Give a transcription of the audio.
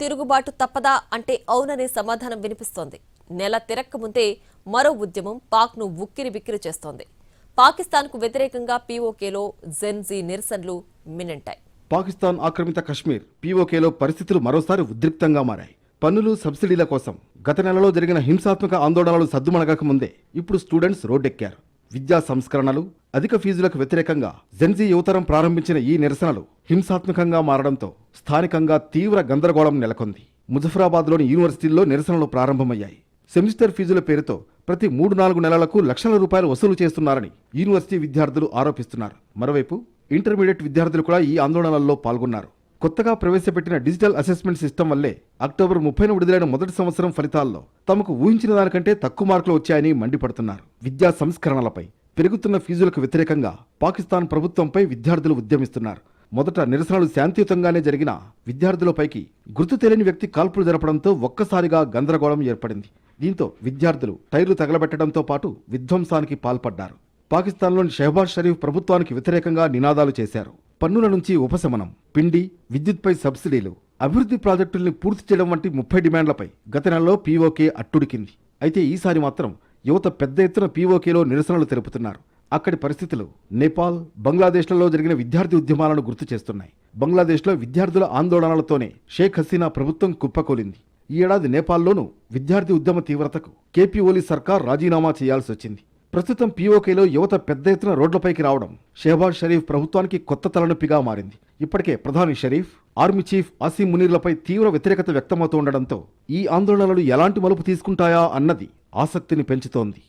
తిరుగుబాటు తప్పదా అంటే అవుననే సమాధానం వినిపిస్తోంది. నెల తిరక్కముందే మరో ఉద్యమం పాక్ను ఉక్కిరి బిక్కిరి చేస్తోంది. పాకిస్తాన్కు వ్యతిరేకంగా పీఓకేలో జెన్జీ నిరసనలు మిన్నంటాయి. పాకిస్తాన్ ఆక్రమిత కశ్మీర్ పీఓకేలో పరిస్థితులు మరోసారి ఉద్రిక్తంగా మారాయి. పన్నులు సబ్సిడీల కోసం గత నెలలో జరిగిన హింసాత్మక ఆందోళనలు సద్దుమణగక ముందే ఇప్పుడు స్టూడెంట్స్ రోడ్డెక్కారు. విద్యా సంస్కరణలు, అధిక ఫీజులకు వ్యతిరేకంగా జెన్జీ యువతరం ప్రారంభించిన ఈ నిరసనలు హింసాత్మకంగా మారడంతో స్థానికంగా తీవ్ర గందరగోళం నెలకొంది. ముజఫరాబాద్లోని యూనివర్సిటీల్లో నిరసనలు ప్రారంభమయ్యాయి. సెమిస్టర్ ఫీజుల పేరుతో ప్రతి 3-4 నెలలకు లక్షల రూపాయలు వసూలు చేస్తున్నారని యూనివర్సిటీ విద్యార్థులు ఆరోపిస్తున్నారు. మరోవైపు ఇంటర్మీడియట్ విద్యార్థులు కూడా ఈ ఆందోళనల్లో పాల్గొన్నారు. కొత్తగా ప్రవేశపెట్టిన డిజిటల్ అసెస్మెంట్ సిస్టమ్ వల్లే అక్టోబర్ 30న విడుదలైన మొదటి సంవత్సరం ఫలితాల్లో తమకు ఊహించిన దానికంటే తక్కువ మార్కులు వచ్చాయని మండిపడుతున్నారు. విద్యా సంస్కరణలపై, పెరుగుతున్న ఫీజులకు వ్యతిరేకంగా పాకిస్తాన్ ప్రభుత్వంపై విద్యార్థులు ఉద్యమిస్తున్నారు. మొదట నిరసనలు శాంతియుతంగానే జరిగినా విద్యార్థులపైకి గుర్తు తెలియని వ్యక్తి కాల్పులు జరపడంతో ఒక్కసారిగా గందరగోళం ఏర్పడింది. దీంతో విద్యార్థులు టైర్లు తగలబెట్టడంతో పాటు విధ్వంసానికి పాల్పడ్డారు. పాకిస్తాన్లోని షెహబాజ్ షరీఫ్ ప్రభుత్వానికి వ్యతిరేకంగా నినాదాలు చేశారు. పన్నుల నుంచి ఉపశమనం, పిండి, విద్యుత్పై సబ్సిడీలు, అభివృద్ధి ప్రాజెక్టుల్ని పూర్తి చేయడం వంటి 30 డిమాండ్లపై గత నెలలో పీఓకే అట్టుడికింది. అయితే ఈసారి మాత్రం యువత పెద్ద ఎత్తున పీఓకేలో నిరసనలు తెలుపుతున్నారు. అక్కడి పరిస్థితులు నేపాల్, బంగ్లాదేశ్లలో జరిగిన విద్యార్థి ఉద్యమాలను గుర్తు చేస్తున్నాయి. బంగ్లాదేశ్లో విద్యార్థుల ఆందోళనలతోనే షేక్ హసీనా ప్రభుత్వం కుప్పకూలింది. ఈ ఏడాది నేపాల్లోనూ విద్యార్థి ఉద్యమ తీవ్రతకు కేపీ ఓలీ సర్కార్ రాజీనామా చేయాల్సి వచ్చింది. ప్రస్తుతం పీఓకేలో యువత పెద్ద ఎత్తున రోడ్లపైకి రావడం షెహబాజ్ షరీఫ్ ప్రభుత్వానికి కొత్త తలనొప్పిగా మారింది. ఇప్పటికే ప్రధాని షరీఫ్, ఆర్మీ చీఫ్ ఆసిమ్ మునీర్లపై తీవ్ర వ్యతిరేకత వ్యక్తమవుతుండడంతో ఈ ఆందోళనలు ఎలాంటి మలుపు తీసుకుంటాయా అన్నది ఆసక్తిని పెంచుతోంది.